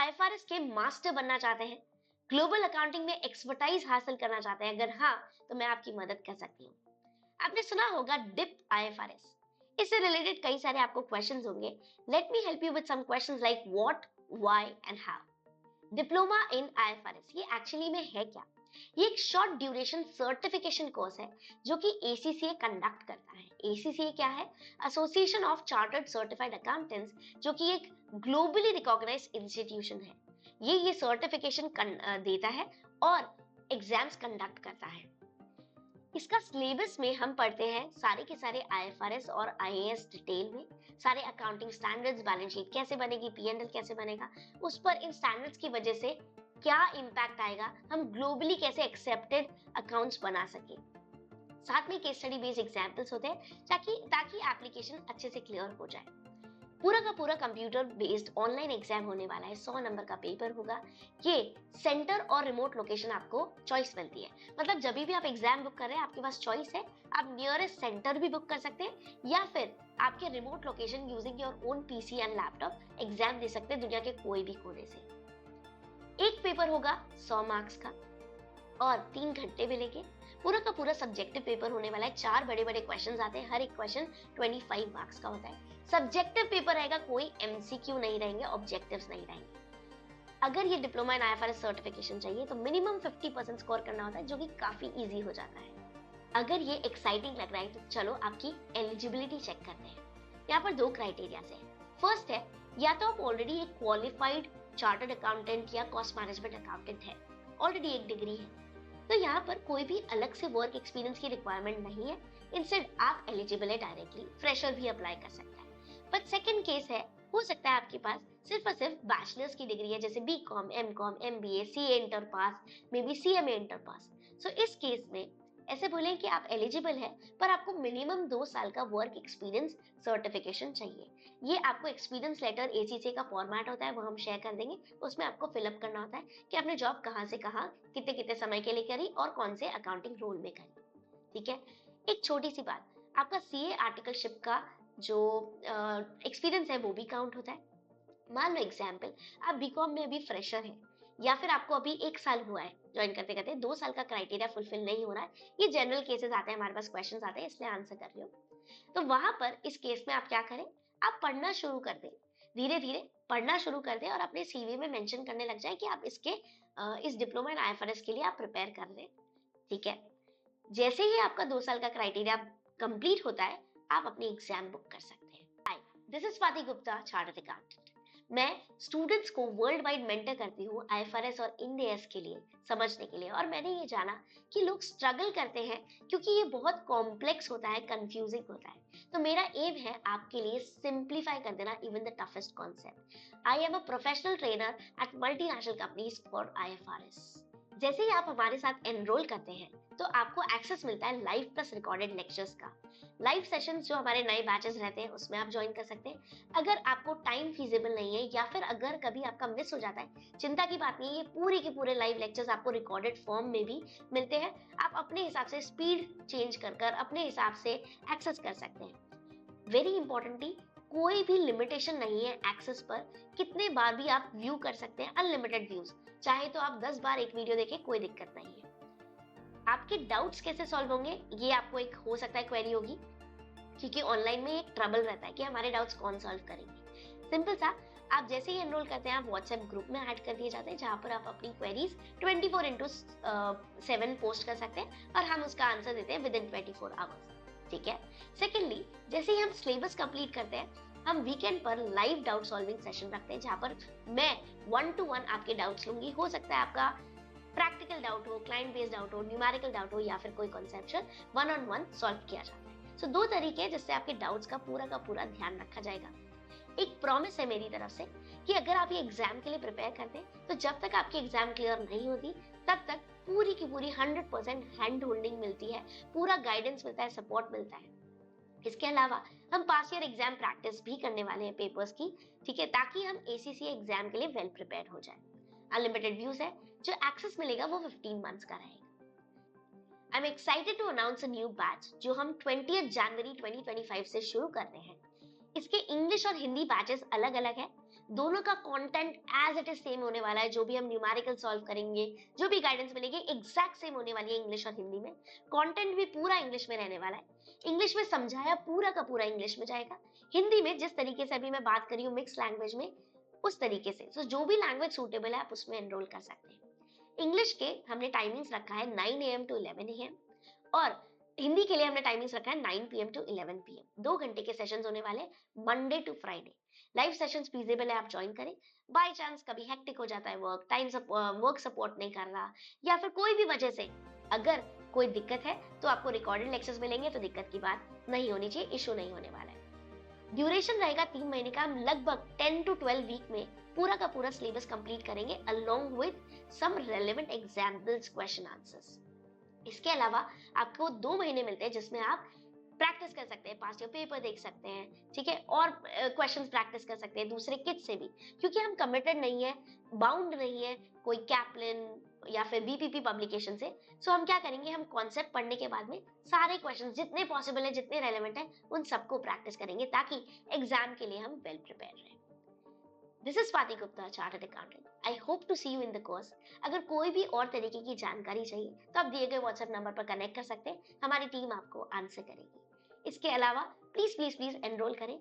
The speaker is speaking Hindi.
आईएफआरएस के मास्टर बनना चाहते हैं? ग्लोबल अकाउंटिंग में एक्सपर्टाइज हासिल करना चाहते हैं? अगर हाँ, तो मैं आपकी मदद कर सकती हूँ। आपने सुना होगा डिप आईएफआरएस। इससे रिलेटेड कई सारे आपको क्वेश्चंस होंगे। Let me help you with some questions like what, why and how. Diploma in IFRS ये एक्चुअली में है क्या? ये एक शॉर्ट ड्यूरेशन सर्टिफिकेशन कोर्स है जो कि एसीसीए कंडक्ट करता है। एसीसीए क्या है? Association of chartered certified accountants, जो कि एक ग्लोबली रिकॉग्नाइज्ड इंस्टीट्यूशन है। ये सर्टिफिकेशन देता है और एग्जाम्स कंडक्ट करता है। इसका सिलेबस में हम पढ़ते हैं सारे के सारे आईएफआरएस और आईएएस डिटेल में, सारे अकाउंटिंग स्टैंडर्ड्स, बैलेंस शीट कैसे बनेगी, पीएनएल कैसे बनेगा, उस पर इन स्टैंडर्ड्स की वजह से क्या इम्पैक्ट आएगा, हम ग्लोबली कैसे एक्सेप्टेड अकाउंट्स बना सके। साथ में केस स्टडी बेस्ड एग्जांपल्स होते हैं ताकि ताकि एप्लीकेशन अच्छे से क्लियर हो जाए। पूरा का पूरा कंप्यूटर बेस्ड ऑनलाइन एग्जाम होने वाला है। 100 नंबर का पेपर होगा। ये सेंटर और रिमोट लोकेशन आपको चॉइस मिलती है। मतलब जब भी आप एग्जाम बुक कर रहे हैं आपके पास चॉइस है, आप नियरेस्ट सेंटर भी बुक कर सकते हैं या फिर आपके remote location using your own PC and laptop exam दे सकते हैं दुनिया के कोई भी कोने से। एक पेपर होगा 100 मार्क्स का और 3 घंटे मिलेंगे। पूरा का पूरा सब्जेक्टिव पेपर होने वाला है। 4 बड़े बड़े क्वेश्चन आते हैं, हर एक क्वेश्चन 25 मार्क्स का होता है। सब्जेक्टिव पेपर रहेगा, कोई एमसीक्यू नहीं रहेंगे, ऑब्जेक्टिव्स नहीं रहेंगे। अगर ये डिप्लोमा इन आईएफआरएस सर्टिफिकेशन चाहिए तो मिनिमम 50% स्कोर करना होता है, जो कि काफी इजी हो जाता है। अगर ये एक्साइटिंग लग रहा है तो चलो आपकी एलिजिबिलिटी चेक करते हैं। यहाँ पर 2 क्राइटेरिया है। फर्स्ट है, या तो आप ऑलरेडी एक क्वालिफाइड चार्टर्ड अकाउंटेंट या कॉस्ट मैनेजमेंट अकाउंटेंट है, ऑलरेडी एक डिग्री है, तो यहाँ पर कोई भी अलग से वर्क एक्सपीरियंस की रिक्वायरमेंट नहीं है। इंस्टेड आप एलिजिबल है, डायरेक्टली फ्रेशर भी अप्लाई कर सकता है। बट सेकंड केस है, हो सकता है आपके पास सिर्फ और सिर्फ बैचलर्स की डिग्री है, जैसे BCom, MCom, MBA, CA inter pass, maybe CMA inter pass. So इस केस में ऐसे बोले कि आप एलिजिबल है पर आपको मिनिमम 2 साल का वर्क एक्सपीरियंस सर्टिफिकेशन चाहिए। ये आपको एक्सपीरियंस लेटर एसीसी का फॉर्मेट होता है, वो हम शेयर कर देंगे। उसमें आपको फिलअप करना होता है कि आपने जॉब कहाँ से कहाँ कितने कितने समय के लिए करी और कौन से अकाउंटिंग रोल में करी। ठीक है। एक छोटी सी बात, आपका सीए आर्टिकलशिप का जो एक्सपीरियंस है वो भी काउंट होता है। मान लो एग्जाम्पल, आप बीकॉम में अभी फ्रेशर हैं या फिर आपको अभी 1 साल हुआ है ज्वाइन करते करते, 2 साल का क्राइटेरिया फुलफिल नहीं हो रहा है। ये जनरल केसेस आते हैं, हमारे पास क्वेश्चंस आते हैं, इसलिए आंसर कर रही हूँ। तो वहां पर इस केस में आप क्या करें, आप पढ़ना शुरू कर दें, धीरे धीरे पढ़ना शुरू कर दें और अपने सीवी में मेंशन करने लग जाए कि आप इस डिप्लोमा इन आईएफआरएस के लिए आप प्रिपेयर कर रहे हैं। ठीक है। जैसे ही आपका 2 साल का क्राइटेरिया कंप्लीट होता है, आप अपनी एग्जाम बुक कर सकते हैं। Hi, this is Swati Gupta, chartered accountant. मैं स्टूडेंट्स को वर्ल्ड वाइड मेंटर करती हूँ आईएफआरएस और इंड एएस के लिए समझने के लिए। और मैंने ये जाना कि लोग स्ट्रगल करते हैं क्योंकि ये बहुत कॉम्प्लेक्स होता है, कंफ्यूजिंग होता है। तो मेरा एम है आपके लिए सिंप्लीफाई कर देना even the toughest concept. I am a professional trainer at multinational companies for IFRS. जैसे ही आप हमारे साथ एनरोल करते हैं तो आपको एक्सेस मिलता है लाइव प्लस रिकॉर्डेड लेक्चर्स का। लाइव सेशंस जो हमारे नए बैचेस रहते हैं उसमें आप ज्वाइन कर सकते हैं। अगर आपको टाइम फीजिबल नहीं है या फिर अगर कभी आपका मिस हो जाता है, चिंता की बात नहीं है, ये पूरे के पूरे लाइव लेक्चर्स आपको रिकॉर्डेड फॉर्म में भी मिलते हैं। आप अपने हिसाब से स्पीड चेंज कर कर अपने हिसाब से एक्सेस कर सकते हैं। वेरी इंपॉर्टेंटली, कोई भी लिमिटेशन नहीं है एक्सेस पर, कितने बार भी आप व्यू कर सकते हैं, अनलिमिटेड व्यूज। चाहे तो आप 10 बार एक वीडियो देखें, कोई दिक्कत नहीं है। आपके डाउट्स कैसे सॉल्व होंगे, ये आपको एक हो सकता है क्वेरी होगी, क्योंकि ऑनलाइन में एक ट्रबल रहता है कि हमारे डाउट्स कौन सॉल्व करेंगे। सिंपल सा, आप जैसे ही एनरोल करते हैं आप व्हाट्सएप ग्रुप में ऐड कर दिए जाते हैं, जहां पर आप अपनी क्वेरीज 24/7 पोस्ट कर सकते हैं और हम उसका आंसर देते हैं विद इन 24 आवर्स। ठीक है। सेकेंडली, जैसे ही हम सिलेबस कंप्लीट करते हैं, हम वीकेंड पर लाइव डाउट सॉल्विंग सेशन रखते हैं, जहां पर मैं 1 to 1 आपके डाउट्स लूंगी। हो सकता है आपका प्रैक्टिकल डाउट हो, क्लाइंट बेस्ड डाउट हो, न्यूमेरिकल डाउट हो या फिर कोई कॉन्सेप्चुअल, 1-on-1 सॉल्व किया जाता है। सो 2 तरीके हैं जिससे आपके डाउट्स का पूरा ध्यान रखा जाएगा। एक प्रॉमिस है मेरी तरफ से कि अगर आप ये एग्जाम के लिए प्रिपेयर करते हैं तो जब तक आपकी एग्जाम क्लियर नहीं होती तब तक पूरी की पूरी 100% हैंड होल्डिंग मिलती है, पूरा गाइडेंस मिलता है, सपोर्ट मिलता है। इसके अलावा हम पास ईयर एग्जाम प्रैक्टिस भी करने वाले हैं पेपर्स की। ठीक है, ताकि हम एसीसी एग्जाम के लिए वेल प्रिपेयर हो जाए। अनलिमिटेड व्यूज है, जो एक्सेस मिलेगा वो 15 मंथ्स का रहेगा। I am excited to announce a new batch जो हम 20 जनवरी 2025 से शुरू कर रहे हैं। इसके इंग्लिश और हिंदी बैचेस अलग अलग है। दोनों का content as it is same होने वाला है। जो भी हम न्यूमेरिकल सॉल्व करेंगे, जो भी गाइडेंस मिलेगी, एग्जैक्ट सेम होने वाली है इंग्लिश और हिंदी में। कंटेंट भी पूरा इंग्लिश में रहने वाला है। इंग्लिश में समझाया पूरा का पूरा इंग्लिश में जाएगा। हिंदी में जिस तरीके से अभी मैं बात कर रही हूँ मिक्स लैंग्वेज में, उस तरीके से। तो जो भी लैंग्वेज सूटेबल है आप उसमें एनरोल कर सकते हैं। इंग्लिश के हमने टाइमिंग्स रखा है 9 AM टू 11 AM, और हिंदी के लिए हमने टाइमिंग्स रखा है 9 PM टू 11 PM। 2 घंटे के सेशंस होने वाले, Monday to Friday. Live sessions feasible है, आप ज्वाइन करें। बाय चांस कभी हेक्टिक हो जाता है वर्क, वर्क सपोर्ट नहीं कर रहा, या फिर कोई भी वजह से अगर कोई दिक्कत है, तो आपको रिकॉर्डेड लेक्चर्स मिलेंगे, तो दिक्कत की बात नहीं होनी चाहिए, इशू नहीं होने वाला है। ड्यूरेशन रहेगा 3 महीने का। हम लगभग 10 टू 12 वीक में पूरा का पूरा सिलेबस कंप्लीट करेंगे, along with some relevant examples, question answers. इसके अलावा आपको 2 महीने मिलते हैं जिसमें आप प्रैक्टिस कर सकते हैं, पास्ट ईयर पेपर देख सकते हैं, ठीक है, और क्वेश्चंस प्रैक्टिस कर सकते हैं दूसरे किट से भी। क्योंकि हम कमिटेड नहीं है, बाउंड नहीं है कोई कैपलिन या फिर बीपीपी पब्लिकेशन से। सो हम क्या करेंगे, हम कॉन्सेप्ट पढ़ने के बाद में सारे क्वेश्चंस जितने पॉसिबल है, जितने रेलेवेंट है, उन सबको प्रैक्टिस करेंगे, ताकि एग्जाम के लिए हम वेल प्रिपेयर रहें। This is Swati Gupta, chartered accountant. I hope to see you in the course. अगर कोई भी और तरीके की जानकारी चाहिए तो आप दिए गए व्हाट्सएप नंबर पर कनेक्ट कर सकते हैं, हमारी टीम आपको आंसर करेगी। इसके अलावा प्लीज प्लीज प्लीज एनरोल करें